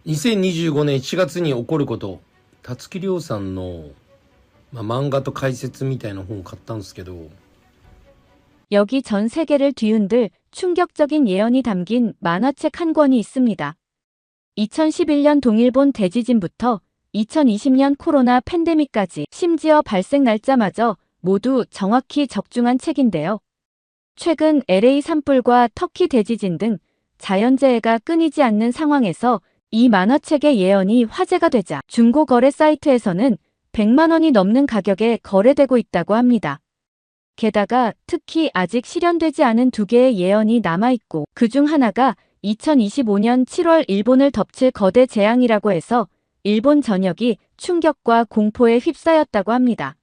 2025年1月に起こること、たつきりょうさんの、漫画と解説みたいな本を買ったんですけど、 여기 전 세계를 뒤흔들 충격적인 예언이 담긴 만화책 한 권이 있습니다. 2011년 동일본 대지진부터 2020년 코로나 팬데믹까지 심지어 발생 날짜마저 모두 정확히 적중한 책인데요. 최근 LA 산불과 터키 대지진 등 자연재해가 끊이지 않는 상황에서 이 만화책의 예언이 화제가 되자 중고거래 사이트에서는 100만 원이 넘는 가격에 거래되고 있다고 합니다. 게다가 특히 아직 실현되지 않은 두 개의 예언이 남아있고 그중 하나가 2025년 7월 일본을 덮칠 거대 재앙이라고 해서 일본 전역이 충격과 공포에 휩싸였다고 합니다.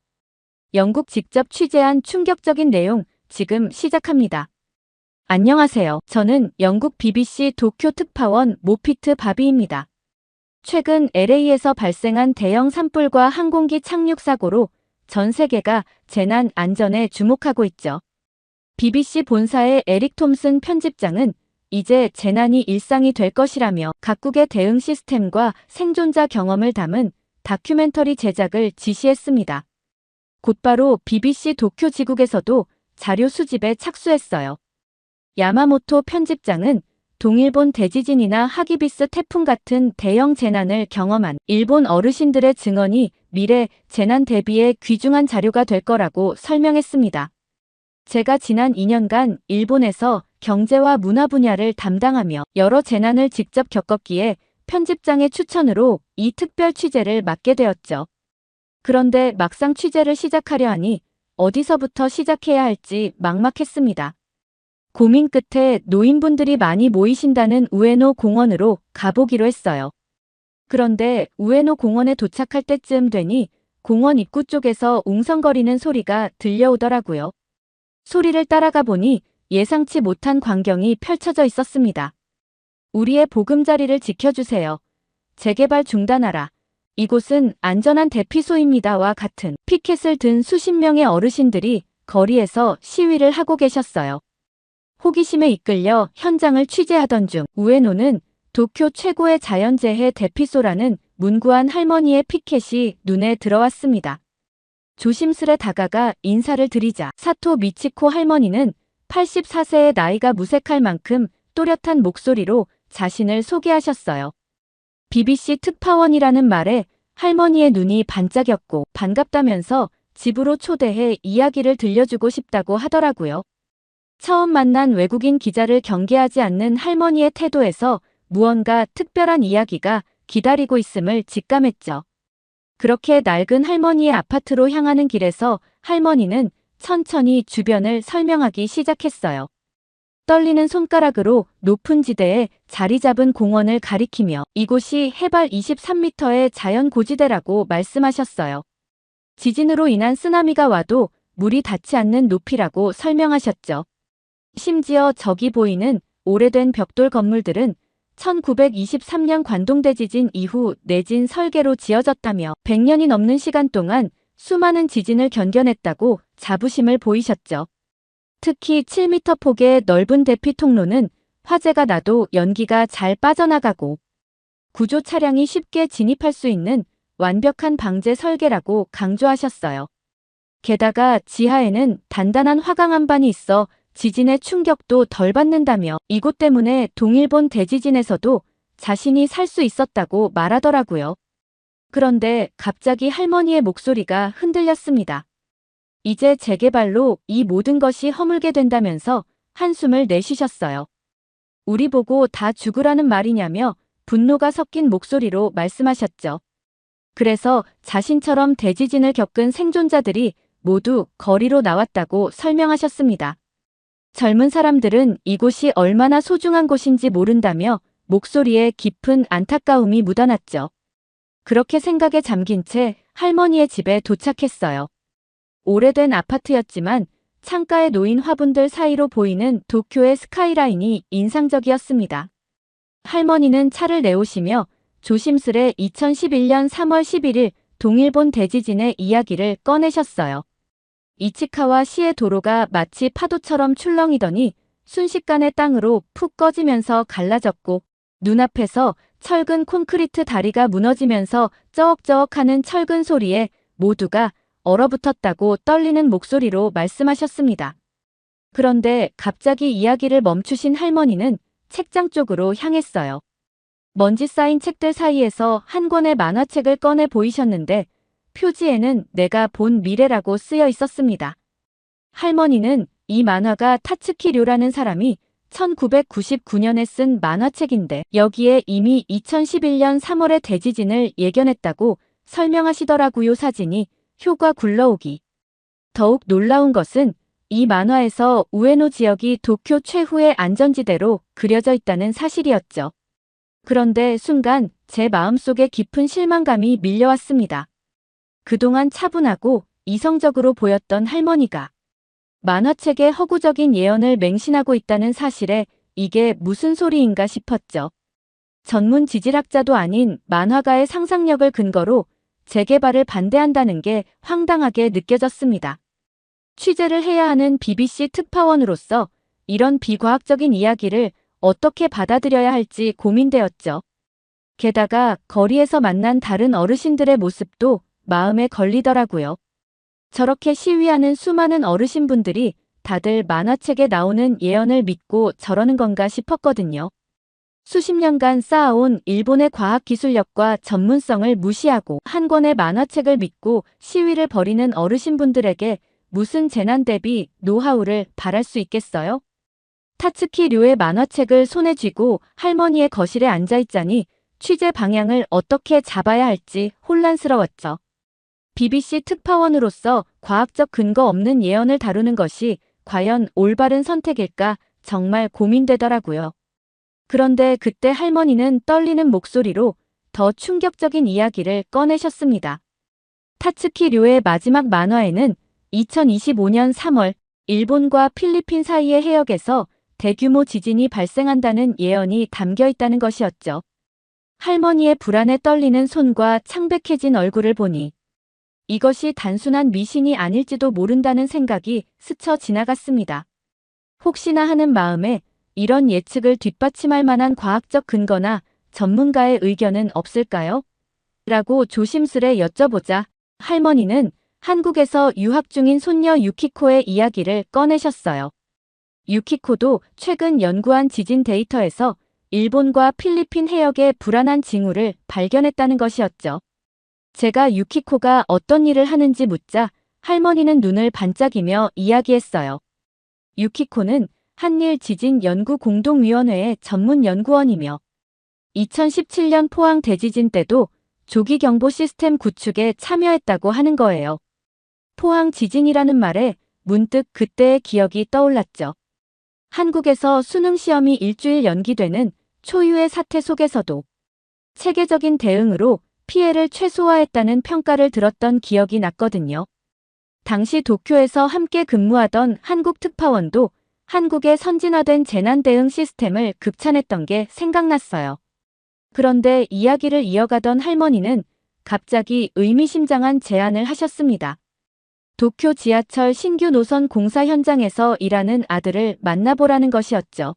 영국 직접 취재한 충격적인 내용 지금 시작합니다. 안녕하세요. 저는 영국 BBC 도쿄 특파원 모피트 바비입니다. 최근 LA에서 발생한 대형 산불과 항공기 착륙 사고로 전 세계가 재난 안전에 주목하고 있죠. BBC 본사의 에릭 톰슨 편집장은 이제 재난이 일상이 될 것이라며 각국의 대응 시스템과 생존자 경험을 담은 다큐멘터리 제작을 지시했습니다. 곧바로 BBC 도쿄 지국에서도 자료 수집에 착수했어요. 야마모토 편집장은 동일본 대지진이나 하기비스 태풍 같은 대형 재난을 경험한 일본 어르신들의 증언이 미래 재난 대비에 귀중한 자료가 될 거라고 설명했습니다. 제가 지난 2년간 일본에서 경제와 문화 분야를 담당하며 여러 재난을 직접 겪었기에 편집장의 추천으로 이 특별 취재를 맡게 되었죠. 그런데 막상 취재를 시작하려 하니 어디서부터 시작해야 할지 막막했습니다. 고민 끝에 노인분들이 많이 모이신다는 우에노 공원으로 가보기로 했어요. 그런데 우에노 공원에 도착할 때쯤 되니 공원 입구 쪽에서 웅성거리는 소리가 들려오더라고요. 소리를 따라가 보니 예상치 못한 광경이 펼쳐져 있었습니다. 우리의 보금자리를 지켜주세요. 재개발 중단하라. 이곳은 안전한 대피소입니다와 같은 피켓을 든 수십 명의 어르신들이 거리에서 시위를 하고 계셨어요. 호기심에 이끌려 현장을 취재하던 중 우에노는 도쿄 최고의 자연재해 대피소라는 문구한 할머니의 피켓이 눈에 들어왔습니다. 조심스레 다가가 인사를 드리자 사토 미치코 할머니는 84세의 나이가 무색할 만큼 또렷한 목소리로 자신을 소개하셨어요. BBC 특파원이라는 말에 할머니의 눈이 반짝였고 반갑다면서 집으로 초대해 이야기를 들려주고 싶다고 하더라고요. 처음 만난 외국인 기자를 경계하지 않는 할머니의 태도에서 무언가 특별한 이야기가 기다리고 있음을 직감했죠. 그렇게 낡은 할머니의 아파트로 향하는 길에서 할머니는 천천히 주변을 설명하기 시작했어요. 떨리는 손가락으로 높은 지대에 자리 잡은 공원을 가리키며 이곳이 해발 23m의 자연 고지대라고 말씀하셨어요. 지진으로 인한 쓰나미가 와도 물이 닿지 않는 높이라고 설명하셨죠. 심지어 저기 보이는 오래된 벽돌 건물들은 1923년 관동대지진 이후 내진 설계로 지어졌다며 100년이 넘는 시간 동안 수많은 지진을 견뎌냈다고 자부심을 보이셨죠. 특히 7m 폭의 넓은 대피 통로는 화재가 나도 연기가 잘 빠져나가고 구조 차량이 쉽게 진입할 수 있는 완벽한 방제 설계라고 강조하셨어요. 게다가 지하에는 단단한 화강 안반이 있어 지진의 충격도 덜 받는다며 이곳 때문에 동일본 대지진에서도 자신이 살 수 있었다고 말하더라고요. 그런데 갑자기 할머니의 목소리가 흔들렸습니다. 이제 재개발로 이 모든 것이 허물게 된다면서 한숨을 내쉬셨어요. 우리 보고 다 죽으라는 말이냐며 분노가 섞인 목소리로 말씀하셨죠. 그래서 자신처럼 대지진을 겪은 생존자들이 모두 거리로 나왔다고 설명하셨습니다. 젊은 사람들은 이곳이 얼마나 소중한 곳인지 모른다며 목소리에 깊은 안타까움이 묻어났죠. 그렇게 생각에 잠긴 채 할머니의 집에 도착했어요. 오래된 아파트였지만 창가에 놓인 화분들 사이로 보이는 도쿄의 스카이라인이 인상적이었습니다. 할머니는 차를 내오시며 조심스레 2011년 3월 11일 동일본 대지진의 이야기를 꺼내셨어요. 이치카와 시의 도로가 마치 파도처럼 출렁이더니 순식간에 땅으로 푹 꺼지면서 갈라졌고 눈앞에서 철근 콘크리트 다리가 무너지면서 쩌억쩌억하는 철근 소리에 모두가 얼어붙었다고 떨리는 목소리로 말씀하셨습니다. 그런데 갑자기 이야기를 멈추신 할머니는 책장 쪽으로 향했어요. 먼지 쌓인 책들 사이에서 한 권의 만화책을 꺼내 보이셨는데 표지에는 내가 본 미래라고 쓰여 있었습니다. 할머니는 이 만화가 타츠키 료라는 사람이 1999년에 쓴 만화책인데 여기에 이미 2011년 3월에 대지진을 예견했다고 설명하시더라고요. 사진이 효과 굴러오기. 더욱 놀라운 것은 이 만화에서 우에노 지역이 도쿄 최후의 안전지대로 그려져 있다는 사실이었죠. 그런데 순간 제 마음속에 깊은 실망감이 밀려왔습니다. 그동안 차분하고 이성적으로 보였던 할머니가 만화책의 허구적인 예언을 맹신하고 있다는 사실에 이게 무슨 소리인가 싶었죠. 전문 지질학자도 아닌 만화가의 상상력을 근거로 재개발을 반대한다는 게 황당하게 느껴졌습니다. 취재를 해야 하는 BBC 특파원으로서 이런 비과학적인 이야기를 어떻게 받아들여야 할지 고민되었죠. 게다가 거리에서 만난 다른 어르신들의 모습도 마음에 걸리더라고요. 저렇게 시위하는 수많은 어르신분들이 다들 만화책에 나오는 예언을 믿고 저러는 건가 싶었거든요. 수십 년간 쌓아온 일본의 과학기술력과 전문성을 무시하고 한 권의 만화책을 믿고 시위를 벌이는 어르신분들에게 무슨 재난 대비 노하우를 바랄 수 있겠어요? 타츠키 료의 만화책을 손에 쥐고 할머니의 거실에 앉아있자니 취재 방향을 어떻게 잡아야 할지 혼란스러웠죠. BBC 특파원으로서 과학적 근거 없는 예언을 다루는 것이 과연 올바른 선택일까 정말 고민되더라고요. 그런데 그때 할머니는 떨리는 목소리로 더 충격적인 이야기를 꺼내셨습니다. 타츠키 료의 마지막 만화에는 2025년 3월 일본과 필리핀 사이의 해역에서 대규모 지진이 발생한다는 예언이 담겨 있다는 것이었죠. 할머니의 불안에 떨리는 손과 창백해진 얼굴을 보니 이것이 단순한 미신이 아닐지도 모른다는 생각이 스쳐 지나갔습니다. 혹시나 하는 마음에 이런 예측을 뒷받침할 만한 과학적 근거나 전문가의 의견은 없을까요? 라고 조심스레 여쭤보자 할머니는 한국에서 유학 중인 손녀 유키코의 이야기를 꺼내셨어요. 유키코도 최근 연구한 지진 데이터에서 일본과 필리핀 해역의 불안한 징후를 발견했다는 것이었죠. 제가 유키코가 어떤 일을 하는지 묻자 할머니는 눈을 반짝이며 이야기했어요. 유키코는 한일 지진 연구 공동위원회의 전문 연구원이며 2017년 포항 대지진 때도 조기 경보 시스템 구축에 참여했다고 하는 거예요. 포항 지진이라는 말에 문득 그때의 기억이 떠올랐죠. 한국에서 수능 시험이 일주일 연기되는 초유의 사태 속에서도 체계적인 대응으로 피해를 최소화했다는 평가를 들었던 기억이 났거든요. 당시 도쿄에서 함께 근무하던 한국 특파원도 한국의 선진화된 재난 대응 시스템을 극찬했던 게 생각났어요. 그런데 이야기를 이어가던 할머니는 갑자기 의미심장한 제안을 하셨습니다. 도쿄 지하철 신규 노선 공사 현장에서 일하는 아들을 만나보라는 것이었죠.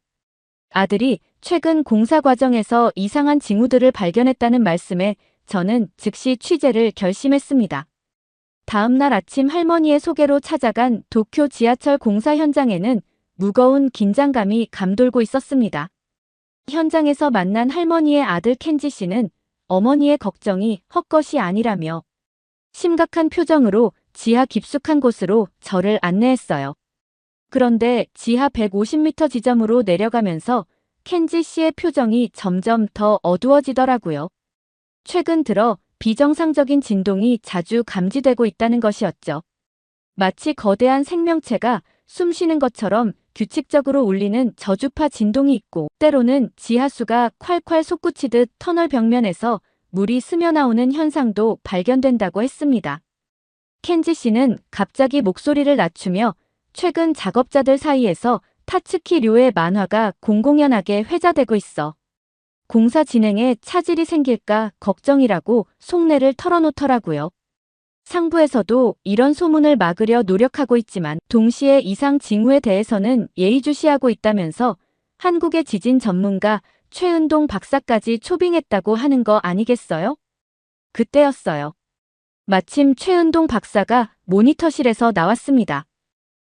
아들이 최근 공사 과정에서 이상한 징후들을 발견했다는 말씀에 저는 즉시 취재를 결심했습니다. 다음 날 아침 할머니의 소개로 찾아간 도쿄 지하철 공사 현장에는 무거운 긴장감이 감돌고 있었습니다. 현장에서 만난 할머니의 아들 켄지 씨는 어머니의 걱정이 헛것이 아니라며 심각한 표정으로 지하 깊숙한 곳으로 저를 안내했어요. 그런데 지하 150m 지점으로 내려가면서 켄지 씨의 표정이 점점 더 어두워지더라고요. 최근 들어 비정상적인 진동이 자주 감지되고 있다는 것이었죠. 마치 거대한 생명체가 숨쉬는 것처럼 규칙적으로 울리는 저주파 진동이 있고 때로는 지하수가 콸콸 솟구치듯 터널 벽면에서 물이 스며나오는 현상도 발견된다고 했습니다. 켄지 씨는 갑자기 목소리를 낮추며 최근 작업자들 사이에서 타츠키 료의 만화가 공공연하게 회자되고 있어 공사 진행에 차질이 생길까 걱정이라고 속내를 털어놓더라고요. 상부에서도 이런 소문을 막으려 노력하고 있지만 동시에 이상 징후에 대해서는 예의주시하고 있다면서 한국의 지진 전문가 최은동 박사까지 초빙했다고 하는 거 아니겠어요? 그때였어요. 마침 최은동 박사가 모니터실에서 나왔습니다.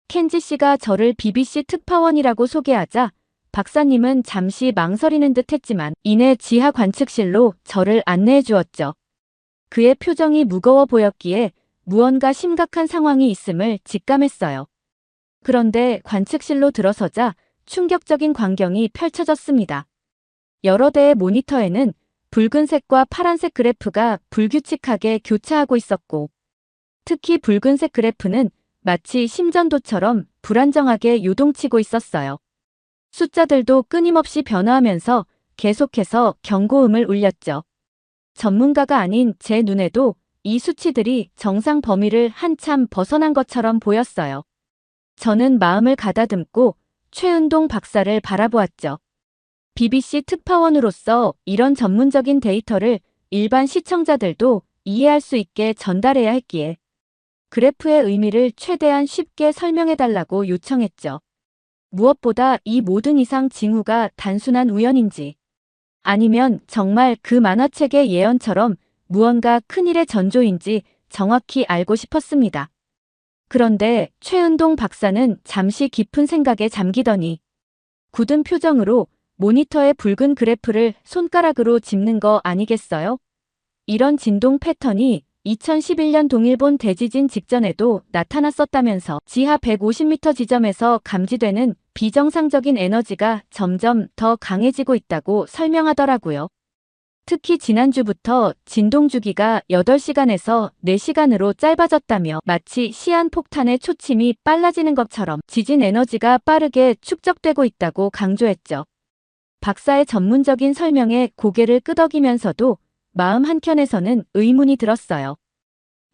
켄지 씨가 저를 BBC 특파원이라고 소개하자 박사님은 잠시 망설이는 듯 했지만 이내 지하 관측실로 저를 안내해 주었죠. 그의 표정이 무거워 보였기에 무언가 심각한 상황이 있음을 직감했어요. 그런데 관측실로 들어서자 충격적인 광경이 펼쳐졌습니다. 여러 대의 모니터에는 붉은색과 파란색 그래프가 불규칙하게 교차하고 있었고, 특히 붉은색 그래프는 마치 심전도처럼 불안정하게 요동치고 있었어요. 숫자들도 끊임없이 변화하면서 계속해서 경고음을 울렸죠. 전문가가 아닌 제 눈에도 이 수치들이 정상 범위를 한참 벗어난 것처럼 보였어요. 저는 마음을 가다듬고 최은동 박사를 바라보았죠. BBC 특파원으로서 이런 전문적인 데이터를 일반 시청자들도 이해할 수 있게 전달해야 했기에 그래프의 의미를 최대한 쉽게 설명해달라고 요청했죠. 무엇보다 이 모든 이상 징후가 단순한 우연인지 아니면 정말 그 만화책의 예언처럼 무언가 큰일의 전조인지 정확히 알고 싶었습니다. 그런데 최은동 박사는 잠시 깊은 생각에 잠기더니 굳은 표정으로 모니터의 붉은 그래프를 손가락으로 짚는 거 아니겠어요? 이런 진동 패턴이 2011년 동일본 대지진 직전에도 나타났었다면서 지하 150m 지점에서 감지되는 비정상적인 에너지가 점점 더 강해지고 있다고 설명하더라고요. 특히 지난주부터 진동 주기가 8시간에서 4시간으로 짧아졌다며 마치 시한폭탄의 초침이 빨라지는 것처럼 지진 에너지가 빠르게 축적되고 있다고 강조했죠. 박사의 전문적인 설명에 고개를 끄덕이면서도 마음 한켠에서는 의문이 들었어요.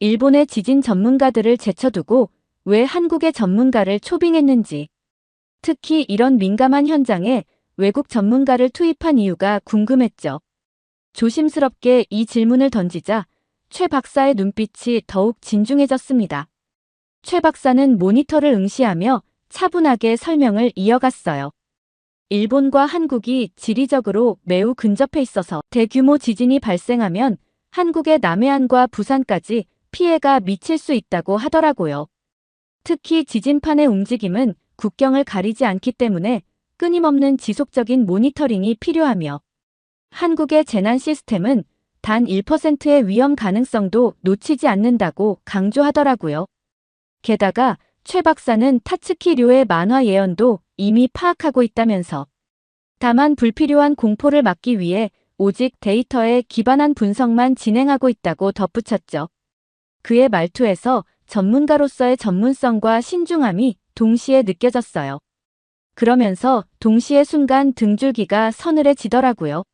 일본의 지진 전문가들을 제쳐두고 왜 한국의 전문가를 초빙했는지, 특히 이런 민감한 현장에 외국 전문가를 투입한 이유가 궁금했죠. 조심스럽게 이 질문을 던지자 최 박사의 눈빛이 더욱 진중해졌습니다. 최 박사는 모니터를 응시하며 차분하게 설명을 이어갔어요. 일본과 한국이 지리적으로 매우 근접해 있어서 대규모 지진이 발생하면 한국의 남해안과 부산까지 피해가 미칠 수 있다고 하더라고요. 특히 지진판의 움직임은 국경을 가리지 않기 때문에 끊임없는 지속적인 모니터링이 필요하며 한국의 재난 시스템은 단 1%의 위험 가능성도 놓치지 않는다고 강조하더라고요. 게다가 최 박사는 타츠키료의 만화 예언도 이미 파악하고 있다면서 다만 불필요한 공포를 막기 위해 오직 데이터에 기반한 분석만 진행하고 있다고 덧붙였죠. 그의 말투에서 전문가로서의 전문성과 신중함이 동시에 느껴졌어요. 그러면서 동시에 순간 등줄기가 서늘해지더라고요.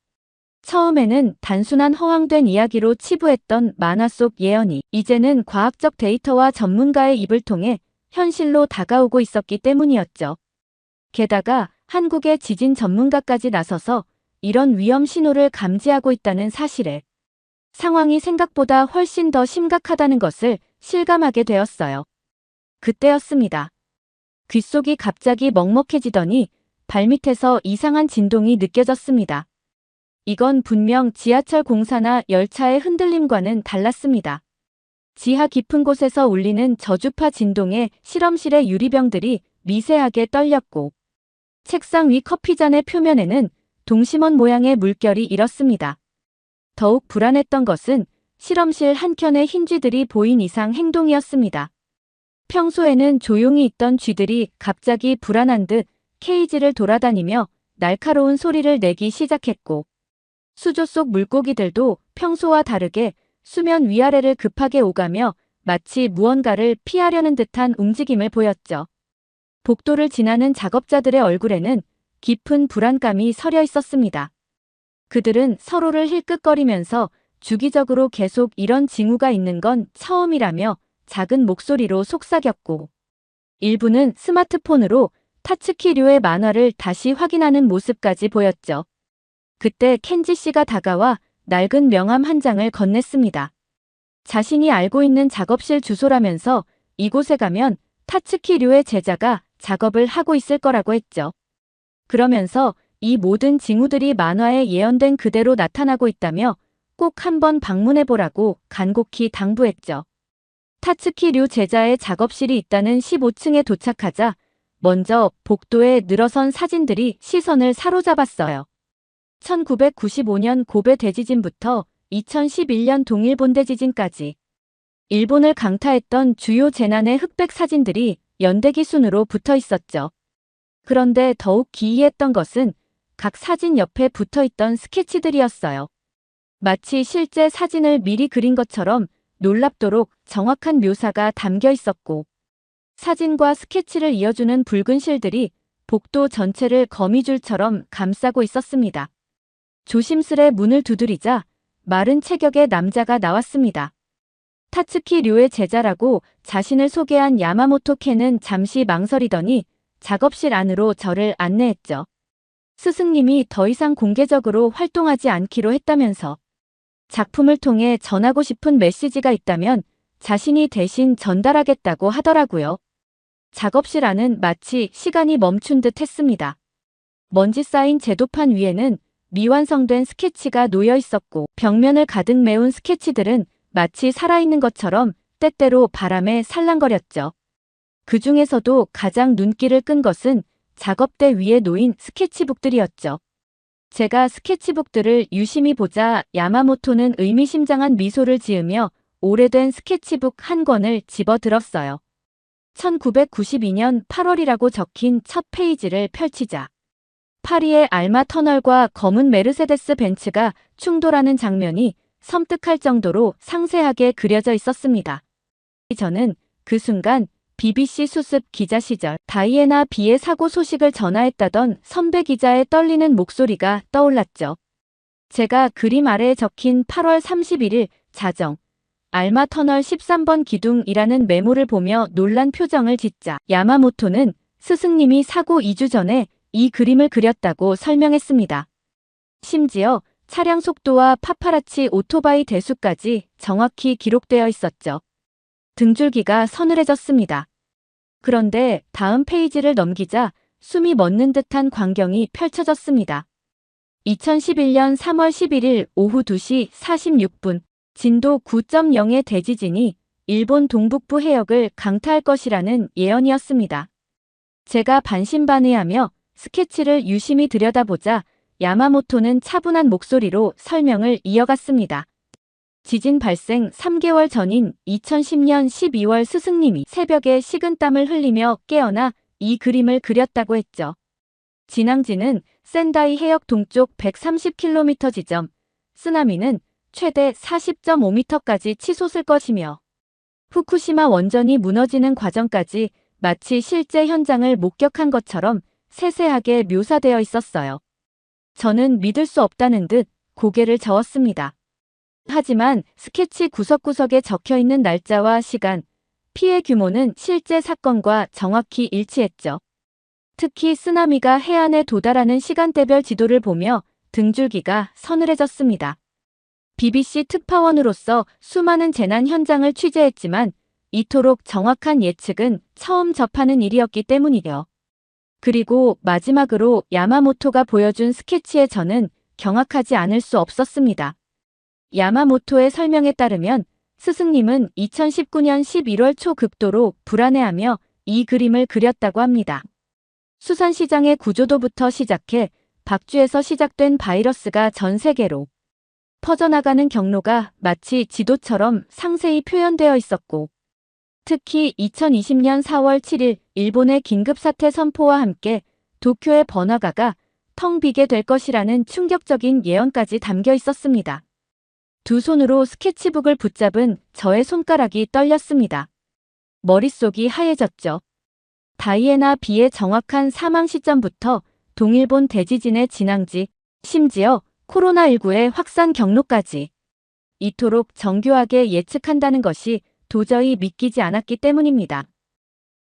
처음에는 단순한 허황된 이야기로 치부했던 만화 속 예언이 이제는 과학적 데이터와 전문가의 입을 통해 현실로 다가오고 있었기 때문이었죠. 게다가 한국의 지진 전문가까지 나서서 이런 위험 신호를 감지하고 있다는 사실에 상황이 생각보다 훨씬 더 심각하다는 것을 실감하게 되었어요. 그때였습니다. 귓속이 갑자기 먹먹해지더니 발밑에서 이상한 진동이 느껴졌습니다. 이건 분명 지하철 공사나 열차의 흔들림과는 달랐습니다. 지하 깊은 곳에서 울리는 저주파 진동에 실험실의 유리병들이 미세하게 떨렸고 책상 위 커피잔의 표면에는 동심원 모양의 물결이 일었습니다. 더욱 불안했던 것은 실험실 한켠의 흰 쥐들이 보인 이상 행동이었습니다. 평소에는 조용히 있던 쥐들이 갑자기 불안한 듯 케이지를 돌아다니며 날카로운 소리를 내기 시작했고 수조 속 물고기들도 평소와 다르게 수면 위아래를 급하게 오가며 마치 무언가를 피하려는 듯한 움직임을 보였죠. 복도를 지나는 작업자들의 얼굴에는 깊은 불안감이 서려 있었습니다. 그들은 서로를 힐끗거리면서 주기적으로 계속 이런 징후가 있는 건 처음이라며 작은 목소리로 속삭였고 일부는 스마트폰으로 타츠키료의 만화를 다시 확인하는 모습까지 보였죠. 그때 켄지 씨가 다가와 낡은 명함 한 장을 건넸습니다. 자신이 알고 있는 작업실 주소라면서 이곳에 가면 타츠키료의 제자가 작업을 하고 있을 거라고 했죠. 그러면서 이 모든 징후들이 만화에 예언된 그대로 나타나고 있다며 꼭 한번 방문해보라고 간곡히 당부했죠. 타츠키 류 제자의 작업실이 있다는 15층에 도착하자 먼저 복도에 늘어선 사진들이 시선을 사로잡았어요. 1995년 고베 대지진부터 2011년 동일본 대지진까지 일본을 강타했던 주요 재난의 흑백 사진들이 연대기 순으로 붙어 있었죠. 그런데 더욱 기이했던 것은 각 사진 옆에 붙어 있던 스케치들이었어요. 마치 실제 사진을 미리 그린 것처럼 놀랍도록 정확한 묘사가 담겨 있었고, 사진과 스케치를 이어주는 붉은 실들이 복도 전체를 거미줄처럼 감싸고 있었습니다. 조심스레 문을 두드리자 마른 체격의 남자가 나왔습니다. 타츠키 류의 제자라고 자신을 소개한 야마모토 켄은 잠시 망설이더니 작업실 안으로 저를 안내했죠. 스승님이 더 이상 공개적으로 활동하지 않기로 했다면서 작품을 통해 전하고 싶은 메시지가 있다면 자신이 대신 전달하겠다고 하더라고요. 작업실 안은 마치 시간이 멈춘 듯 했습니다. 먼지 쌓인 제도판 위에는 미완성된 스케치가 놓여 있었고, 벽면을 가득 메운 스케치들은 마치 살아있는 것처럼 때때로 바람에 살랑거렸죠. 그 중에서도 가장 눈길을 끈 것은 작업대 위에 놓인 스케치북들이었죠. 제가 스케치북들을 유심히 보자 야마모토는 의미심장한 미소를 지으며 오래된 스케치북 한 권을 집어들었어요. 1992년 8월이라고 적힌 첫 페이지를 펼치자 파리의 알마 터널과 검은 메르세데스 벤츠가 충돌하는 장면이 섬뜩할 정도로 상세하게 그려져 있었습니다. 저는 그 순간 BBC 수습 기자 시절 다이애나 비의 사고 소식을 전화했다던 선배 기자의 떨리는 목소리가 떠올랐죠. 제가 그림 아래에 적힌 8월 31일 자정 알마 터널 13번 기둥이라는 메모를 보며 놀란 표정을 짓자 야마모토는 스승님이 사고 2주 전에 이 그림을 그렸다고 설명했습니다. 심지어 차량 속도와 파파라치 오토바이 대수까지 정확히 기록되어 있었죠. 등줄기가 서늘해졌습니다. 그런데 다음 페이지를 넘기자 숨이 멎는 듯한 광경이 펼쳐졌습니다. 2011년 3월 11일 오후 2시 46분 진도 9.0의 대지진이 일본 동북부 해역을 강타할 것이라는 예언이었습니다. 제가 반신반의하며 스케치를 유심히 들여다보자 야마모토는 차분한 목소리로 설명을 이어갔습니다. 지진 발생 3개월 전인 2010년 12월 스승님이 새벽에 식은땀을 흘리며 깨어나 이 그림을 그렸다고 했죠. 진앙지는 센다이 해역 동쪽 130km 지점, 쓰나미는 최대 40.5m까지 치솟을 것이며 후쿠시마 원전이 무너지는 과정까지 마치 실제 현장을 목격한 것처럼 세세하게 묘사되어 있었어요. 저는 믿을 수 없다는 듯 고개를 저었습니다. 하지만 스케치 구석구석에 적혀있는 날짜와 시간, 피해 규모는 실제 사건과 정확히 일치했죠. 특히 쓰나미가 해안에 도달하는 시간대별 지도를 보며 등줄기가 서늘해졌습니다. BBC 특파원으로서 수많은 재난 현장을 취재했지만 이토록 정확한 예측은 처음 접하는 일이었기 때문이에요. 그리고 마지막으로 야마모토가 보여준 스케치에 저는 경악하지 않을 수 없었습니다. 야마모토의 설명에 따르면 스승님은 2019년 11월 초 극도로 불안해하며 이 그림을 그렸다고 합니다. 수산시장의 구조도부터 시작해 박쥐에서 시작된 바이러스가 전 세계로 퍼져나가는 경로가 마치 지도처럼 상세히 표현되어 있었고, 특히 2020년 4월 7일 일본의 긴급사태 선포와 함께 도쿄의 번화가가 텅 비게 될 것이라는 충격적인 예언까지 담겨 있었습니다. 두 손으로 스케치북을 붙잡은 저의 손가락이 떨렸습니다. 머릿속이 하얘졌죠. 다이애나 비의 정확한 사망 시점부터 동일본 대지진의 진앙지, 심지어 코로나19의 확산 경로까지 이토록 정교하게 예측한다는 것이 도저히 믿기지 않았기 때문입니다.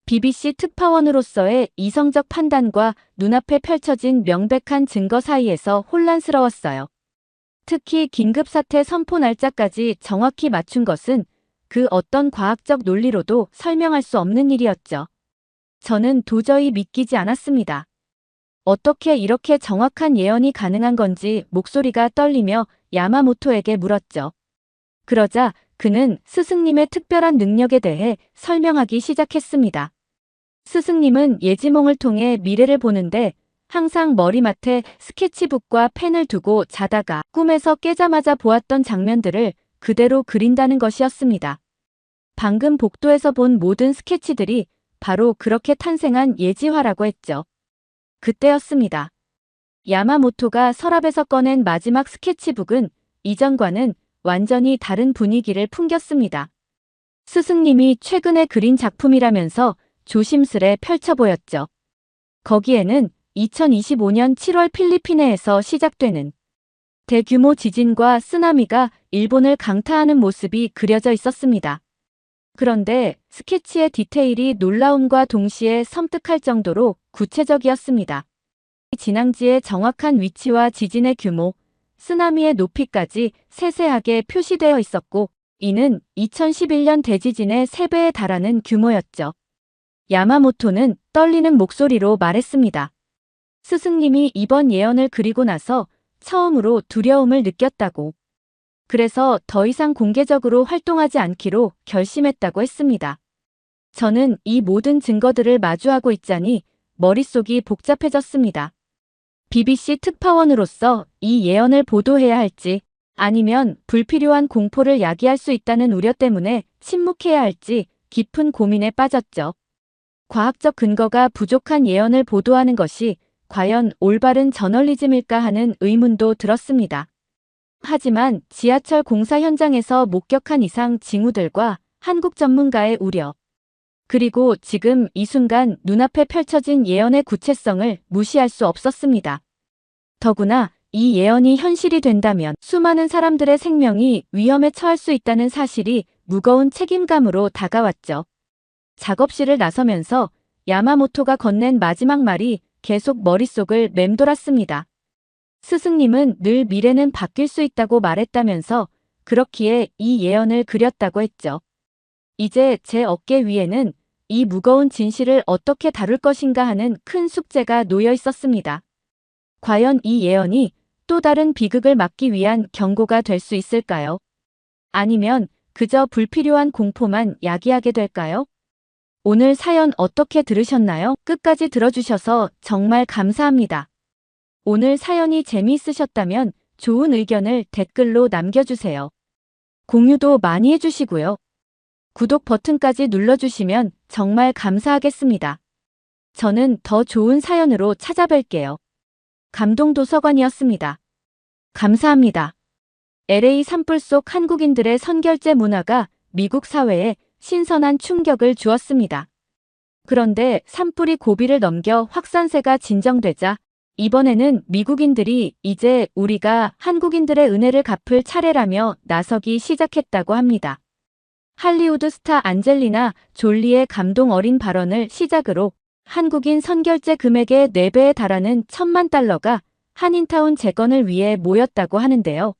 BBC 특파원으로서의 이성적 판단과 눈앞에 펼쳐진 명백한 증거 사이에서 혼란스러웠어요. 특히 긴급사태 선포 날짜까지 정확히 맞춘 것은 그 어떤 과학적 논리로도 설명할 수 없는 일이었죠. 저는 도저히 믿기지 않았습니다. 어떻게 이렇게 정확한 예언이 가능한 건지 목소리가 떨리며 야마모토에게 물었죠. 그러자 그는 스승님의 특별한 능력에 대해 설명하기 시작했습니다. 스승님은 예지몽을 통해 미래를 보는데 항상 머리맡에 스케치북과 펜을 두고 자다가 꿈에서 깨자마자 보았던 장면들을 그대로 그린다는 것이었습니다. 방금 복도에서 본 모든 스케치들이 바로 그렇게 탄생한 예지화라고 했죠. 그때였습니다. 야마모토가 서랍에서 꺼낸 마지막 스케치북은 이전과는 완전히 다른 분위기를 풍겼습니다. 스승님이 최근에 그린 작품이라면서 조심스레 펼쳐 보였죠. 거기에는 2025년 7월 필리핀해에서 시작되는 대규모 지진과 쓰나미가 일본을 강타하는 모습이 그려져 있었습니다. 그런데 스케치의 디테일이 놀라움과 동시에 섬뜩할 정도로 구체적이었습니다. 진앙지의 정확한 위치와 지진의 규모, 쓰나미의 높이까지 세세하게 표시되어 있었고, 이는 2011년 대지진의 3배에 달하는 규모였죠. 야마모토는 떨리는 목소리로 말했습니다. 스승님이 이번 예언을 그리고 나서 처음으로 두려움을 느꼈다고. 그래서 더 이상 공개적으로 활동하지 않기로 결심했다고 했습니다. 저는 이 모든 증거들을 마주하고 있자니 머릿속이 복잡해졌습니다. BBC 특파원으로서 이 예언을 보도해야 할지 아니면 불필요한 공포를 야기할 수 있다는 우려 때문에 침묵해야 할지 깊은 고민에 빠졌죠. 과학적 근거가 부족한 예언을 보도하는 것이 과연 올바른 저널리즘일까 하는 의문도 들었습니다. 하지만 지하철 공사 현장에서 목격한 이상 징후들과 한국 전문가의 우려, 그리고 지금 이 순간 눈앞에 펼쳐진 예언의 구체성을 무시할 수 없었습니다. 더구나 이 예언이 현실이 된다면 수많은 사람들의 생명이 위험에 처할 수 있다는 사실이 무거운 책임감으로 다가왔죠. 작업실을 나서면서 야마모토가 건넨 마지막 말이 계속 머릿속을 맴돌았습니다. 스승님은 늘 미래는 바뀔 수 있다고 말했다면서 그렇기에 이 예언을 그렸다고 했죠. 이제 제 어깨 위에는 이 무거운 진실을 어떻게 다룰 것인가 하는 큰 숙제가 놓여 있었습니다. 과연 이 예언이 또 다른 비극을 막기 위한 경고가 될 수 있을까요? 아니면 그저 불필요한 공포만 야기하게 될까요? 오늘 사연 어떻게 들으셨나요? 끝까지 들어주셔서 정말 감사합니다. 오늘 사연이 재미있으셨다면 좋은 의견을 댓글로 남겨주세요. 공유도 많이 해주시고요. 구독 버튼까지 눌러주시면 정말 감사하겠습니다. 저는 더 좋은 사연으로 찾아뵐게요. 감동도서관이었습니다. 감사합니다. LA 산불 속 한국인들의 선결제 문화가 미국 사회에 신선한 충격을 주었습니다. 그런데 산불이 고비를 넘겨 확산세가 진정되자 이번에는 미국인들이 이제 우리가 한국인들의 은혜를 갚을 차례라며 나서기 시작했다고 합니다. 할리우드 스타 안젤리나 졸리의 감동 어린 발언을 시작으로 한국인 선결제 금액의 4배에 달하는 $10,000,000가 한인타운 재건을 위해 모였다고 하는데요.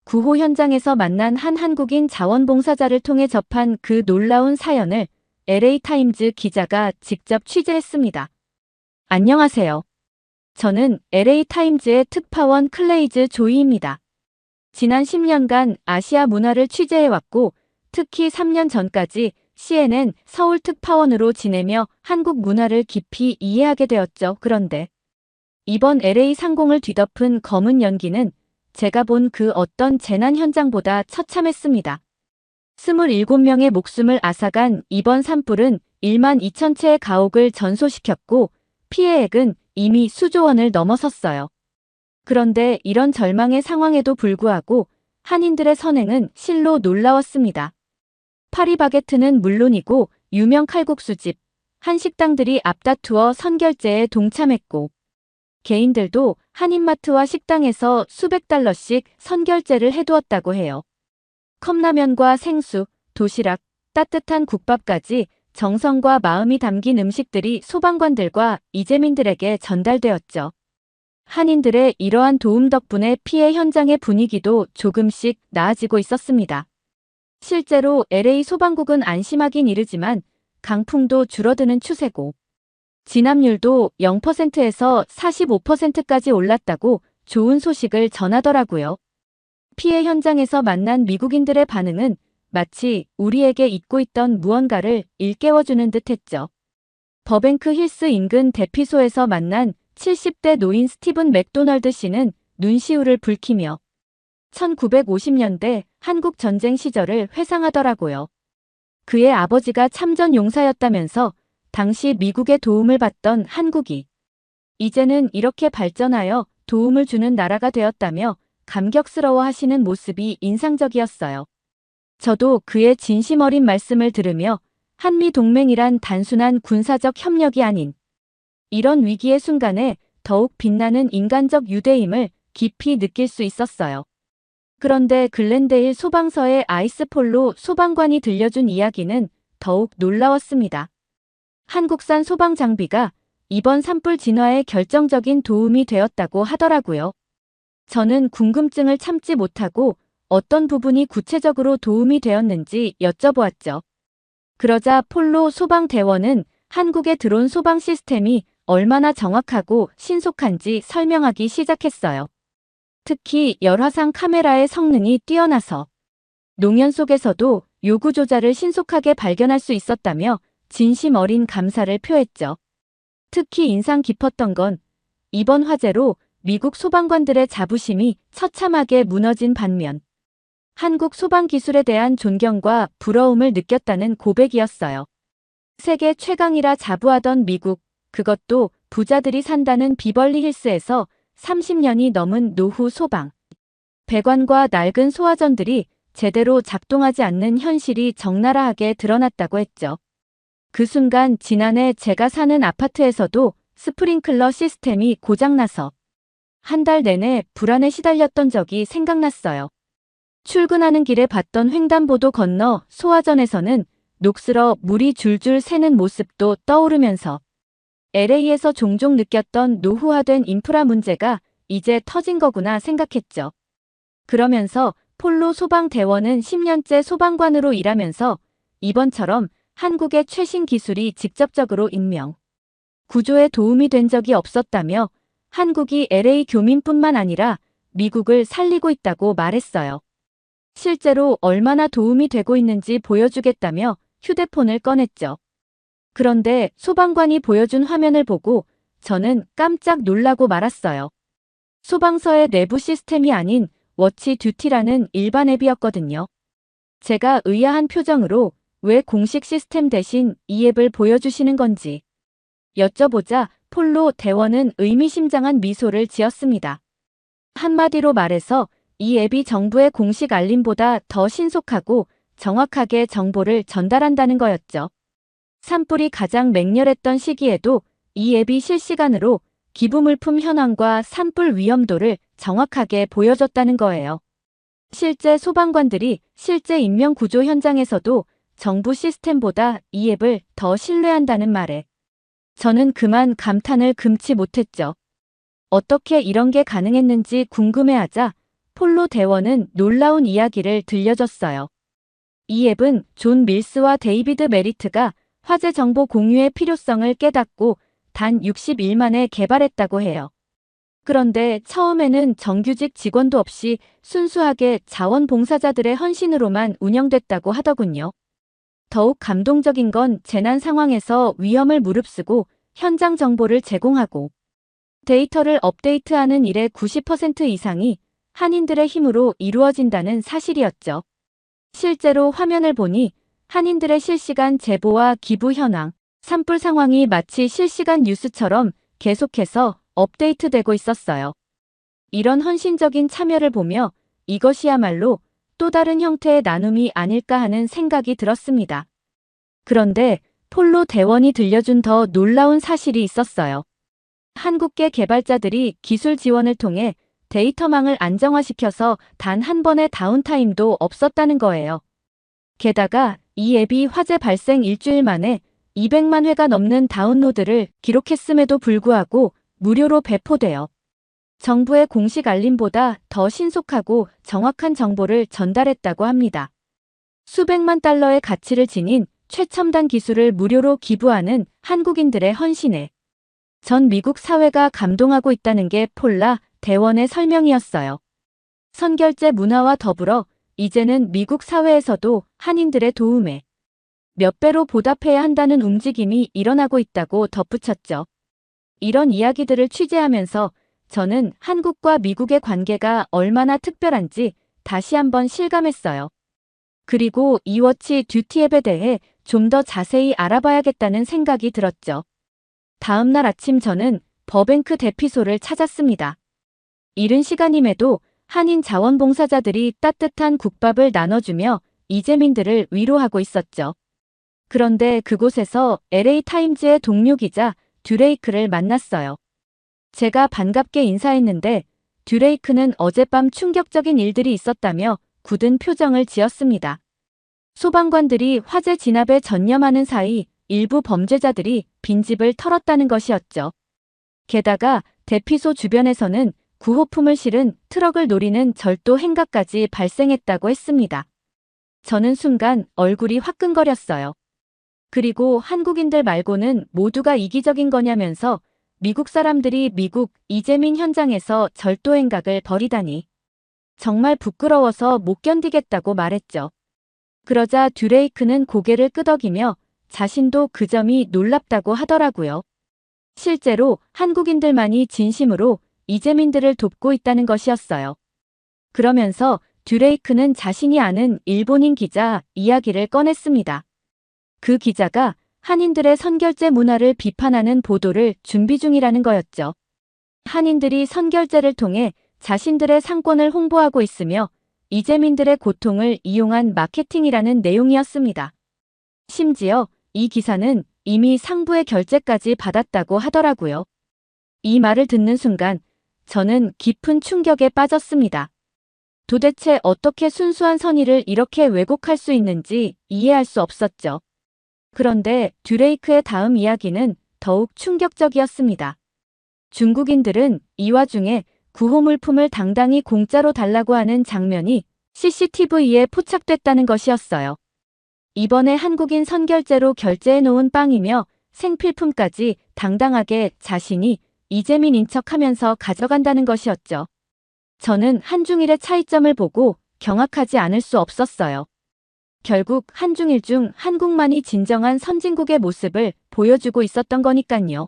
구호 현장에서 만난 한 한국인 자원봉사자를 통해 접한 그 놀라운 사연을 LA타임즈 기자가 직접 취재했습니다. 안녕하세요. 저는 LA타임즈의 특파원 클레이즈 조이입니다. 지난 10년간 아시아 문화를 취재해왔고 특히 3년 전까지 CNN 서울 특파원으로 지내며 한국 문화를 깊이 이해하게 되었죠. 그런데 이번 LA 상공을 뒤덮은 검은 연기는 제가 본 그 어떤 재난 현장보다 처참했습니다. 27명의 목숨을 앗아간 이번 산불은 12,000채의 가옥을 전소시켰고 피해액은 이미 수조 원을 넘어섰어요. 그런데 이런 절망의 상황에도 불구하고 한인들의 선행은 실로 놀라웠습니다. 파리바게트는 물론이고 유명 칼국수집, 한식당들이 앞다투어 선결제에 동참했고 개인들도 한인마트와 식당에서 수백 달러씩 선결제를 해두었다고 해요. 컵라면과 생수, 도시락, 따뜻한 국밥까지 정성과 마음이 담긴 음식들이 소방관들과 이재민들에게 전달되었죠. 한인들의 이러한 도움 덕분에 피해 현장의 분위기도 조금씩 나아지고 있었습니다. 실제로 LA 소방국은 안심하긴 이르지만 강풍도 줄어드는 추세고 진압률도 0%에서 45%까지 올랐다고 좋은 소식을 전하더라고요. 피해 현장에서 만난 미국인들의 반응은 마치 우리에게 잊고 있던 무언가를 일깨워주는 듯했죠. 버뱅크 힐스 인근 대피소에서 만난 70대 노인 스티븐 맥도널드 씨는 눈시울을 붉히며 1950년대 한국 전쟁 시절을 회상하더라고요. 그의 아버지가 참전 용사였다면서 당시 미국의 도움을 받던 한국이 이제는 이렇게 발전하여 도움을 주는 나라가 되었다며 감격스러워 하시는 모습이 인상적이었어요. 저도 그의 진심 어린 말씀을 들으며 한미 동맹이란 단순한 군사적 협력이 아닌 이런 위기의 순간에 더욱 빛나는 인간적 유대임을 깊이 느낄 수 있었어요. 그런데 글렌데일 소방서의 아이스폴로 소방관이 들려준 이야기는 더욱 놀라웠습니다. 한국산 소방 장비가 이번 산불 진화에 결정적인 도움이 되었다고 하더라고요. 저는 궁금증을 참지 못하고 어떤 부분이 구체적으로 도움이 되었는지 여쭤보았죠. 그러자 폴로 소방대원은 한국의 드론 소방 시스템이 얼마나 정확하고 신속한지 설명하기 시작했어요. 특히 열화상 카메라의 성능이 뛰어나서 농연 속에서도 요구 조자를 신속하게 발견할 수 있었다며 진심 어린 감사를 표했죠. 특히 인상 깊었던 건 이번 화재로 미국 소방관들의 자부심이 처참하게 무너진 반면 한국 소방 기술에 대한 존경과 부러움을 느꼈다는 고백이었어요. 세계 최강이라 자부하던 미국, 그것도 부자들이 산다는 비벌리 힐스에서 30년이 넘은 노후 소방. 배관과 낡은 소화전들이 제대로 작동하지 않는 현실이 적나라하게 드러났다고 했죠. 그 순간 지난해 제가 사는 아파트에서도 스프링클러 시스템이 고장나서 한 달 내내 불안에 시달렸던 적이 생각났어요. 출근하는 길에 봤던 횡단보도 건너 소화전에서는 녹슬어 물이 줄줄 새는 모습도 떠오르면서 LA에서 종종 느꼈던 노후화된 인프라 문제가 이제 터진 거구나 생각했죠. 그러면서 폴로 소방대원은 10년째 소방관으로 일하면서 이번처럼 한국의 최신 기술이 직접적으로 인명 구조에 도움이 된 적이 없었다며 한국이 LA 교민뿐만 아니라 미국을 살리고 있다고 말했어요. 실제로 얼마나 도움이 되고 있는지 보여주겠다며 휴대폰을 꺼냈죠. 그런데 소방관이 보여준 화면을 보고 저는 깜짝 놀라고 말았어요. 소방서의 내부 시스템이 아닌 워치 듀티라는 일반 앱이었거든요. 제가 의아한 표정으로 왜 공식 시스템 대신 이 앱을 보여주시는 건지 여쭤보자 폴로 대원은 의미심장한 미소를 지었습니다. 한마디로 말해서 이 앱이 정부의 공식 알림보다 더 신속하고 정확하게 정보를 전달한다는 거였죠. 산불이 가장 맹렬했던 시기에도 이 앱이 실시간으로 기부물품 현황과 산불 위험도를 정확하게 보여줬다는 거예요. 실제 소방관들이 실제 인명구조 현장에서도 정부 시스템보다 이 앱을 더 신뢰한다는 말에 저는 그만 감탄을 금치 못했죠. 어떻게 이런 게 가능했는지 궁금해하자 폴로 대원은 놀라운 이야기를 들려줬어요. 이 앱은 존 밀스와 데이비드 메리트가 화재 정보 공유의 필요성을 깨닫고 단 60일 만에 개발했다고 해요. 그런데 처음에는 정규직 직원도 없이 순수하게 자원봉사자들의 헌신으로만 운영됐다고 하더군요. 더욱 감동적인 건 재난 상황에서 위험을 무릅쓰고 현장 정보를 제공하고 데이터를 업데이트하는 일의 90% 이상이 한인들의 힘으로 이루어진다는 사실이었죠. 실제로 화면을 보니 한인들의 실시간 제보와 기부 현황, 산불 상황이 마치 실시간 뉴스처럼 계속해서 업데이트되고 있었어요. 이런 헌신적인 참여를 보며 이것이야말로 또 다른 형태의 나눔이 아닐까 하는 생각이 들었습니다. 그런데 폴로 대원이 들려준 더 놀라운 사실이 있었어요. 한국계 개발자들이 기술 지원을 통해 데이터망을 안정화시켜서 단 한 번의 다운타임도 없었다는 거예요. 게다가 이 앱이 화재 발생 일주일 만에 200만 회가 넘는 다운로드를 기록했음에도 불구하고 무료로 배포되어 정부의 공식 알림보다 더 신속하고 정확한 정보를 전달했다고 합니다. 수백만 달러의 가치를 지닌 최첨단 기술을 무료로 기부하는 한국인들의 헌신에 전 미국 사회가 감동하고 있다는 게 폴라 대원의 설명이었어요. 선결제 문화와 더불어 이제는 미국 사회에서도 한인들의 도움에 몇 배로 보답해야 한다는 움직임이 일어나고 있다고 덧붙였죠. 이런 이야기들을 취재하면서 저는 한국과 미국의 관계가 얼마나 특별한지 다시 한번 실감했어요. 그리고 이워치 듀티 앱에 대해 좀 더 자세히 알아봐야겠다는 생각이 들었죠. 다음 날 아침 저는 버뱅크 대피소를 찾았습니다. 이른 시간임에도 한인 자원봉사자들이 따뜻한 국밥을 나눠주며 이재민들을 위로하고 있었죠. 그런데 그곳에서 LA 타임즈의 동료 기자 듀레이크를 만났어요. 제가 반갑게 인사했는데 듀레이크는 어젯밤 충격적인 일들이 있었다며 굳은 표정을 지었습니다. 소방관들이 화재 진압에 전념하는 사이 일부 범죄자들이 빈집을 털었다는 것이었죠. 게다가 대피소 주변에서는 구호품을 실은 트럭을 노리는 절도 행각까지 발생했다고 했습니다. 저는 순간 얼굴이 화끈거렸어요. 그리고 한국인들 말고는 모두가 이기적인 거냐면서 미국 사람들이 미국 이재민 현장에서 절도 행각을 벌이다니 정말 부끄러워서 못 견디겠다고 말했죠. 그러자 듀레이크는 고개를 끄덕이며 자신도 그 점이 놀랍다고 하더라고요. 실제로 한국인들만이 진심으로 이재민들을 돕고 있다는 것이었어요. 그러면서 듀레이크는 자신이 아는 일본인 기자 이야기를 꺼냈습니다. 그 기자가 한인들의 선결제 문화를 비판하는 보도를 준비 중이라는 거였죠. 한인들이 선결제를 통해 자신들의 상권을 홍보하고 있으며 이재민들의 고통을 이용한 마케팅이라는 내용이었습니다. 심지어 이 기사는 이미 상부의 결제까지 받았다고 하더라고요. 이 말을 듣는 순간 저는 깊은 충격에 빠졌습니다. 도대체 어떻게 순수한 선의를 이렇게 왜곡할 수 있는지 이해할 수 없었죠. 그런데 듀레이크의 다음 이야기는 더욱 충격적이었습니다. 중국인들은 이 와중에 구호물품을 당당히 공짜로 달라고 하는 장면이 CCTV에 포착됐다는 것이었어요. 이번에 한국인 선결제로 결제해놓은 빵이며 생필품까지 당당하게 자신이 이재민인 척하면서 가져간다는 것이었죠. 저는 한중일의 차이점을 보고 경악하지 않을 수 없었어요. 결국 한중일 중 한국만이 진정한 선진국의 모습을 보여주고 있었던 거니깐요.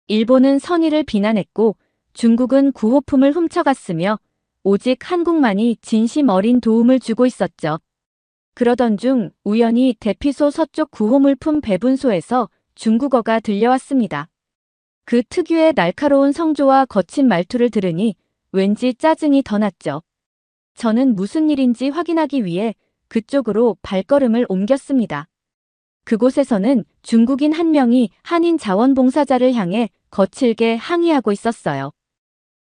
일본은 선의를 비난했고 중국은 구호품을 훔쳐갔으며 오직 한국만이 진심 어린 도움을 주고 있었죠. 그러던 중 우연히 대피소 서쪽 구호물품 배분소에서 중국어가 들려왔습니다. 그 특유의 날카로운 성조와 거친 말투를 들으니 왠지 짜증이 더 났죠. 저는 무슨 일인지 확인하기 위해 그쪽으로 발걸음을 옮겼습니다. 그곳에서는 중국인 한 명이 한인 자원봉사자를 향해 거칠게 항의하고 있었어요.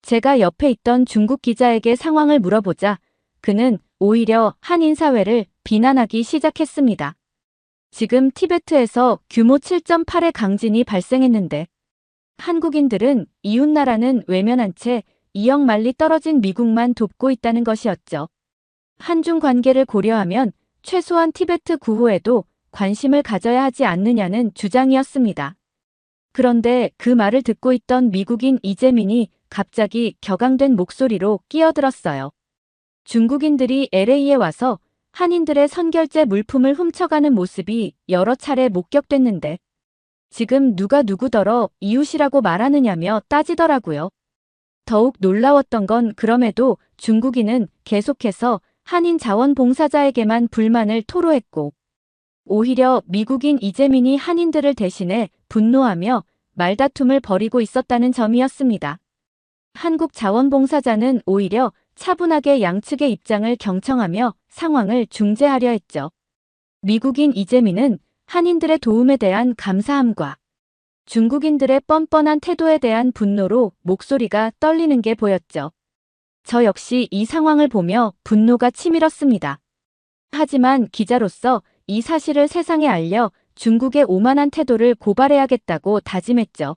제가 옆에 있던 중국 기자에게 상황을 물어보자 그는 오히려 한인 사회를 비난하기 시작했습니다. 지금 티베트에서 규모 7.8의 강진이 발생했는데 한국인들은 이웃나라는 외면한 채 이역 만리 떨어진 미국만 돕고 있다는 것이었죠. 한중 관계를 고려하면 최소한 티베트 구호에도 관심을 가져야 하지 않느냐는 주장이었습니다. 그런데 그 말을 듣고 있던 미국인 이재민이 갑자기 격앙된 목소리로 끼어들었어요. 중국인들이 LA에 와서 한인들의 선결제 물품을 훔쳐가는 모습이 여러 차례 목격됐는데 지금 누가 누구더러 이웃이라고 말하느냐며 따지더라고요. 더욱 놀라웠던 건 그럼에도 중국인은 계속해서 한인 자원봉사자에게만 불만을 토로했고 오히려 미국인 이재민이 한인들을 대신해 분노하며 말다툼을 벌이고 있었다는 점이었습니다. 한국 자원봉사자는 오히려 차분하게 양측의 입장을 경청하며 상황을 중재하려 했죠. 미국인 이재민은 한인들의 도움에 대한 감사함과 중국인들의 뻔뻔한 태도에 대한 분노로 목소리가 떨리는 게 보였죠. 저 역시 이 상황을 보며 분노가 치밀었습니다. 하지만 기자로서 이 사실을 세상에 알려 중국의 오만한 태도를 고발해야겠다고 다짐했죠.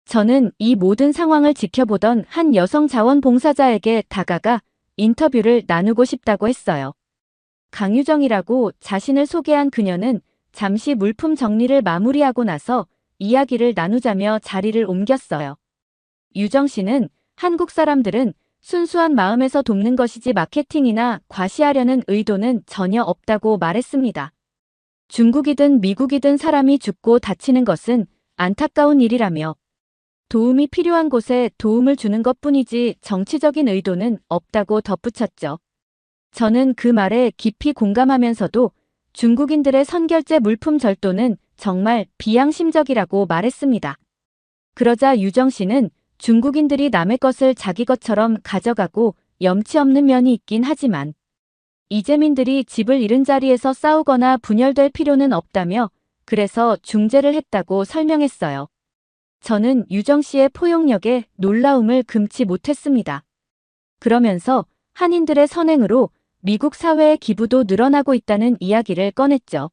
저는 이 모든 상황을 지켜보던 한 여성 자원봉사자에게 다가가 인터뷰를 나누고 싶다고 했어요. 강유정이라고 자신을 소개한 그녀는 잠시 물품 정리를 마무리하고 나서 이야기를 나누자며 자리를 옮겼어요. 유정 씨는 한국 사람들은 순수한 마음에서 돕는 것이지 마케팅이나 과시하려는 의도는 전혀 없다고 말했습니다. 중국이든 미국이든 사람이 죽고 다치는 것은 안타까운 일이라며 도움이 필요한 곳에 도움을 주는 것뿐이지 정치적인 의도는 없다고 덧붙였죠. 저는 그 말에 깊이 공감하면서도 중국인들의 선결제 물품 절도는 정말 비양심적이라고 말했습니다. 그러자 유정 씨는 중국인들이 남의 것을 자기 것처럼 가져가고 염치 없는 면이 있긴 하지만 이재민들이 집을 잃은 자리에서 싸우거나 분열될 필요는 없다며 그래서 중재를 했다고 설명했어요. 저는 유정 씨의 포용력에 놀라움을 금치 못했습니다. 그러면서 한인들의 선행으로 미국 사회의 기부도 늘어나고 있다는 이야기를 꺼냈죠.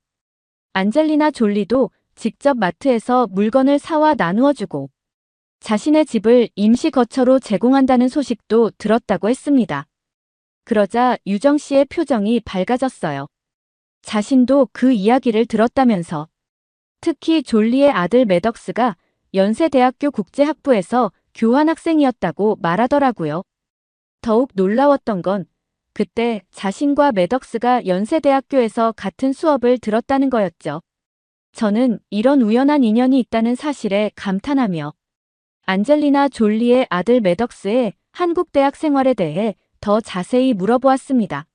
안젤리나 졸리도 직접 마트에서 물건을 사와 나누어주고 자신의 집을 임시 거처로 제공한다는 소식도 들었다고 했습니다. 그러자 유정 씨의 표정이 밝아졌어요. 자신도 그 이야기를 들었다면서 특히 졸리의 아들 매덕스가 연세대학교 국제학부에서 교환학생이었다고 말하더라고요. 더욱 놀라웠던 건 그때 자신과 매덕스가 연세대학교에서 같은 수업을 들었다는 거였죠. 저는 이런 우연한 인연이 있다는 사실에 감탄하며 안젤리나 졸리의 아들 매덕스의 한국 대학 생활에 대해 더 자세히 물어보았습니다.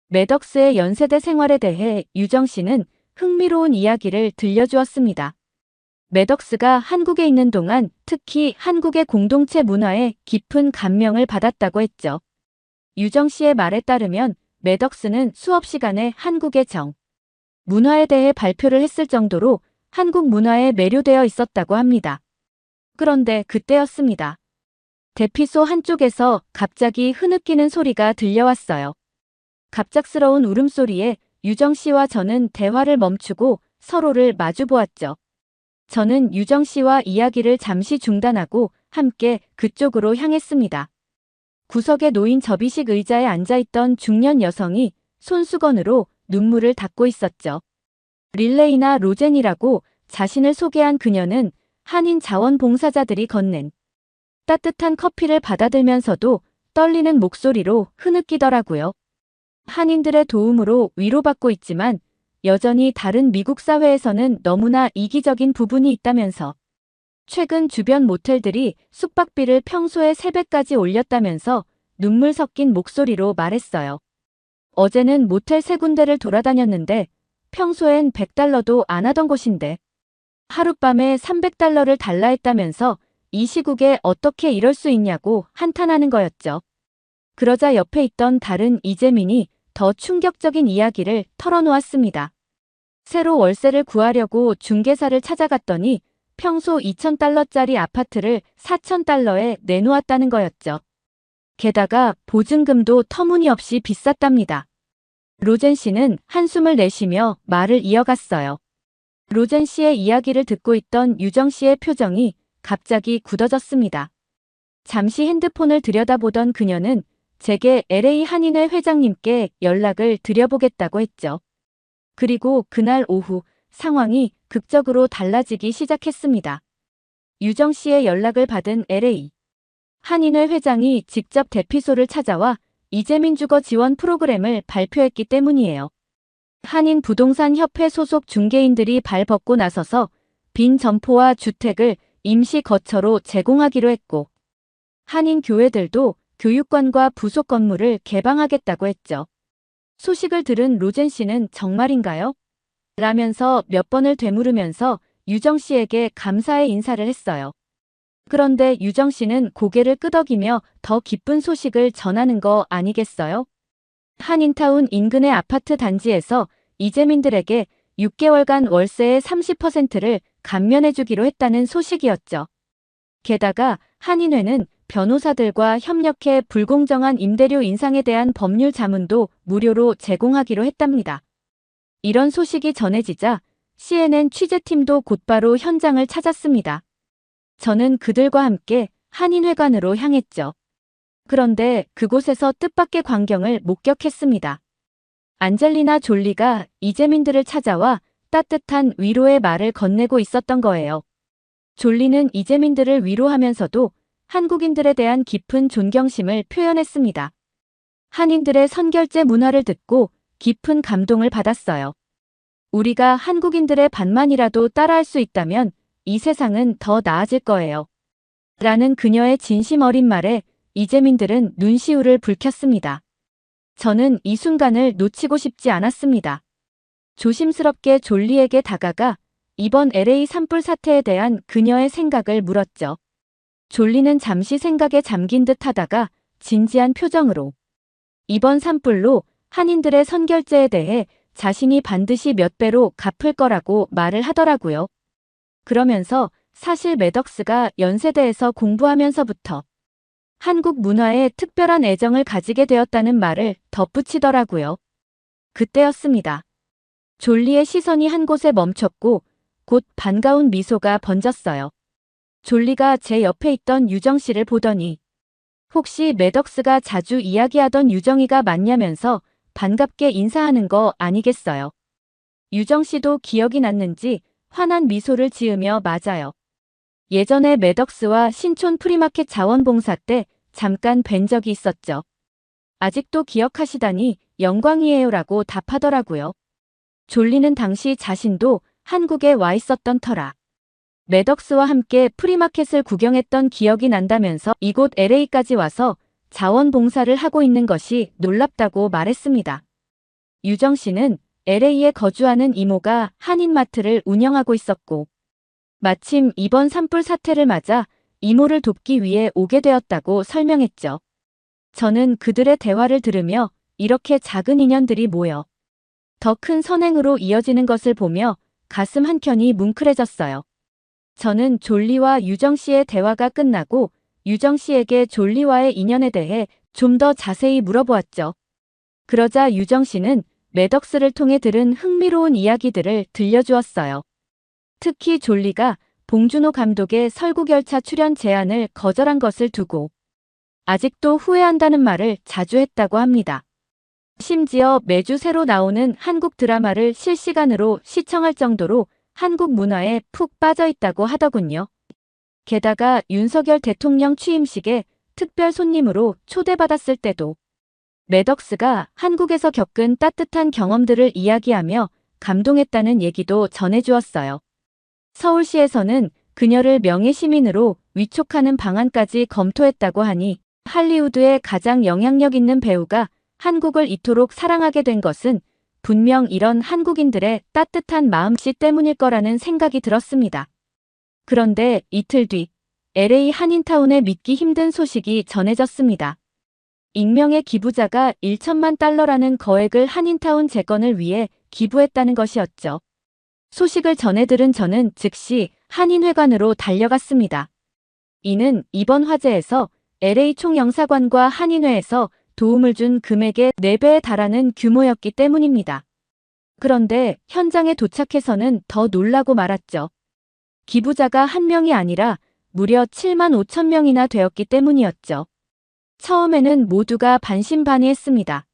매덕스의 연세대 생활에 대해 유정 씨는 흥미로운 이야기를 들려주었습니다. 매덕스가 한국에 있는 동안 특히 한국의 공동체 문화에 깊은 감명을 받았다고 했죠. 유정 씨의 말에 따르면 매덕스는 수업 시간에 한국의 문화에 대해 발표를 했을 정도로 한국 문화에 매료되어 있었다고 합니다. 그런데 그때였습니다. 대피소 한쪽에서 갑자기 흐느끼는 소리가 들려왔어요. 갑작스러운 울음소리에 유정 씨와 저는 대화를 멈추고 서로를 마주보았죠. 저는 유정 씨와 이야기를 잠시 중단하고 함께 그쪽으로 향했습니다. 구석에 놓인 접이식 의자에 앉아있던 중년 여성이 손수건으로 눈물을 닦고 있었죠. 릴레이나 로젠이라고 자신을 소개한 그녀는 한인 자원봉사자들이 건넨 따뜻한 커피를 받아들면서도 떨리는 목소리로 흐느끼더라고요. 한인들의 도움으로 위로받고 있지만 여전히 다른 미국 사회에서는 너무나 이기적인 부분이 있다면서 최근 주변 모텔들이 숙박비를 평소의 3배까지 올렸다면서 눈물 섞인 목소리로 말했어요. 어제는 모텔 3군데를 돌아다녔는데 평소엔 $100도 안 하던 곳인데 하룻밤에 $300를 달라 했다면서 이 시국에 어떻게 이럴 수 있냐고 한탄하는 거였죠. 그러자 옆에 있던 다른 이재민이 더 충격적인 이야기를 털어놓았습니다. 새로 월세를 구하려고 중개사를 찾아갔더니 평소 $2,000짜리 아파트를 $4,000에 내놓았다는 거였죠. 게다가 보증금도 터무니없이 비쌌답니다. 로젠 씨는 한숨을 내쉬며 말을 이어갔어요. 로젠 씨의 이야기를 듣고 있던 유정 씨의 표정이 갑자기 굳어졌습니다. 잠시 핸드폰을 들여다보던 그녀는 제게 LA 한인회 회장님께 연락을 드려보겠다고 했죠. 그리고 그날 오후 상황이 극적으로 달라지기 시작했습니다. 유정 씨의 연락을 받은 LA 한인회 회장이 직접 대피소를 찾아와 이재민 주거 지원 프로그램을 발표했기 때문이에요. 한인 부동산 협회 소속 중개인들이 발벗고 나서서 빈 점포와 주택을 임시 거처로 제공하기로 했고 한인 교회들도 교육관과 부속 건물을 개방하겠다고 했죠. 소식을 들은 로젠 씨는 정말인가요? 라면서 몇 번을 되물으면서 유정 씨에게 감사의 인사를 했어요. 그런데 유정 씨는 고개를 끄덕이며 더 기쁜 소식을 전하는 거 아니겠어요? 한인타운 인근의 아파트 단지에서 이재민들에게 6개월간 월세의 30%를 감면해주기로 했다는 소식이었죠. 게다가 한인회는 변호사들과 협력해 불공정한 임대료 인상에 대한 법률 자문도 무료로 제공하기로 했답니다. 이런 소식이 전해지자 CNN 취재팀도 곧바로 현장을 찾았습니다. 저는 그들과 함께 한인회관으로 향했죠. 그런데 그곳에서 뜻밖의 광경을 목격했습니다. 안젤리나 졸리가 이재민들을 찾아와 따뜻한 위로의 말을 건네고 있었던 거예요. 졸리는 이재민들을 위로하면서도 한국인들에 대한 깊은 존경심을 표현했습니다. 한인들의 선결제 문화를 듣고 깊은 감동을 받았어요. 우리가 한국인들의 반만이라도 따라할 수 있다면 이 세상은 더 나아질 거예요. 라는 그녀의 진심 어린 말에 이재민들은 눈시울을 붉혔습니다. 저는 이 순간을 놓치고 싶지 않았습니다. 조심스럽게 졸리에게 다가가 이번 LA 산불 사태에 대한 그녀의 생각을 물었죠. 졸리는 잠시 생각에 잠긴 듯 하다가 진지한 표정으로 이번 산불로 한인들의 선결제에 대해 자신이 반드시 몇 배로 갚을 거라고 말을 하더라고요. 그러면서 사실 매덕스가 연세대에서 공부하면서부터 한국 문화에 특별한 애정을 가지게 되었다는 말을 덧붙이더라고요. 그때였습니다. 졸리의 시선이 한 곳에 멈췄고 곧 반가운 미소가 번졌어요. 졸리가 제 옆에 있던 유정 씨를 보더니 혹시 매덕스가 자주 이야기하던 유정이가 맞냐면서 반갑게 인사하는 거 아니겠어요? 유정 씨도 기억이 났는지 환한 미소를 지으며 맞아요. 예전에 매덕스와 신촌 프리마켓 자원봉사 때 잠깐 뵌 적이 있었죠. 아직도 기억하시다니 영광이에요라고 답하더라고요. 졸리는 당시 자신도 한국에 와 있었던 터라 매덕스와 함께 프리마켓을 구경했던 기억이 난다면서 이곳 LA까지 와서 자원봉사를 하고 있는 것이 놀랍다고 말했습니다. 유정 씨는 LA에 거주하는 이모가 한인마트를 운영하고 있었고 마침 이번 산불 사태를 맞아 이모를 돕기 위해 오게 되었다고 설명했죠. 저는 그들의 대화를 들으며 이렇게 작은 인연들이 모여 더 큰 선행으로 이어지는 것을 보며 가슴 한켠이 뭉클해졌어요. 저는 졸리와 유정 씨의 대화가 끝나고 유정 씨에게 졸리와의 인연에 대해 좀 더 자세히 물어보았죠. 그러자 유정 씨는 매덕스를 통해 들은 흥미로운 이야기들을 들려주었어요. 특히 졸리가 봉준호 감독의 설국열차 출연 제안을 거절한 것을 두고 아직도 후회한다는 말을 자주 했다고 합니다. 심지어 매주 새로 나오는 한국 드라마를 실시간으로 시청할 정도로 한국 문화에 푹 빠져 있다고 하더군요. 게다가 윤석열 대통령 취임식에 특별 손님으로 초대받았을 때도 매덕스가 한국에서 겪은 따뜻한 경험들을 이야기하며 감동했다는 얘기도 전해주었어요. 서울시에서는 그녀를 명예시민으로 위촉하는 방안까지 검토했다고 하니 할리우드의 가장 영향력 있는 배우가 한국을 이토록 사랑하게 된 것은 분명 이런 한국인들의 따뜻한 마음씨 때문일 거라는 생각이 들었습니다. 그런데 이틀 뒤 LA 한인타운에 믿기 힘든 소식이 전해졌습니다. 익명의 기부자가 1천만 달러라는 거액을 한인타운 재건을 위해 기부했다는 것이었죠. 소식을 전해 들은 저는 즉시 한인회관으로 달려갔습니다. 이는 이번 화재에서 LA 총영사관과 한인회에서 도움을 준 금액의 4배에 달하는 규모였기 때문입니다. 그런데 현장에 도착해서는 더 놀라고 말았죠. 기부자가 한 명이 아니라 무려 7만 5천 명이나 되었기 때문이었죠. 처음에는 모두가 반신반의했습니다.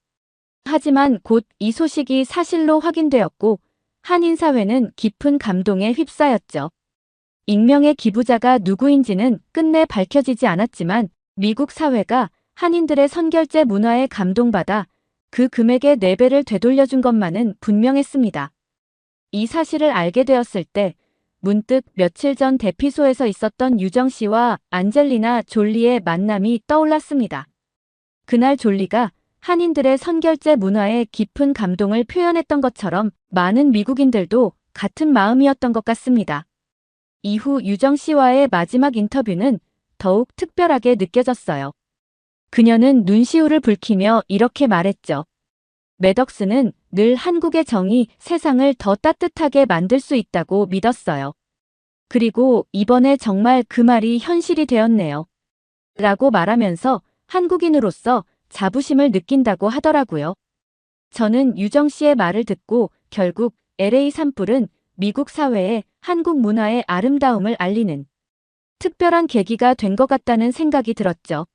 하지만 곧 이 소식이 사실로 확인되었고 한인사회는 깊은 감동에 휩싸였죠. 익명의 기부자가 누구인지는 끝내 밝혀지지 않았지만 미국 사회가 한인들의 선결제 문화에 감동받아 그 금액의 4배를 되돌려준 것만은 분명했습니다. 이 사실을 알게 되었을 때 문득 며칠 전 대피소에서 있었던 유정 씨와 안젤리나 졸리의 만남이 떠올랐습니다. 그날 졸리가 한인들의 선결제 문화에 깊은 감동을 표현했던 것처럼 많은 미국인들도 같은 마음이었던 것 같습니다. 이후 유정 씨와의 마지막 인터뷰는 더욱 특별하게 느껴졌어요. 그녀는 눈시울을 붉히며 이렇게 말했죠. 매덕스는 늘 한국의 정이 세상을 더 따뜻하게 만들 수 있다고 믿었어요. 그리고 이번에 정말 그 말이 현실이 되었네요. 라고 말하면서 한국인으로서 자부심을 느낀다고 하더라고요. 저는 유정 씨의 말을 듣고 결국 LA 산불은 미국 사회에 한국 문화의 아름다움을 알리는 특별한 계기가 된 것 같다는 생각이 들었죠.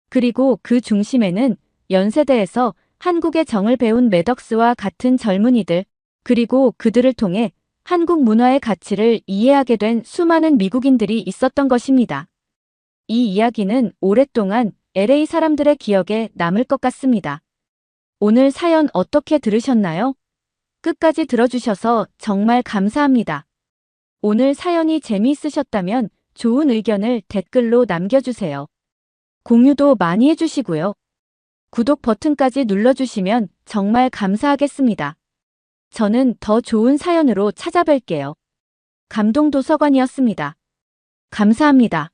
그리고 그 중심에는 연세대에서 한국의 정을 배운 매덕스와 같은 젊은이들, 그리고 그들을 통해 한국 문화의 가치를 이해하게 된 수많은 미국인들이 있었던 것입니다. 이 이야기는 오랫동안 LA 사람들의 기억에 남을 것 같습니다. 오늘 사연 어떻게 들으셨나요? 끝까지 들어주셔서 정말 감사합니다. 오늘 사연이 재미있으셨다면 좋은 의견을 댓글로 남겨주세요. 공유도 많이 해주시고요. 구독 버튼까지 눌러주시면 정말 감사하겠습니다. 저는 더 좋은 사연으로 찾아뵐게요. 감동도서관이었습니다. 감사합니다.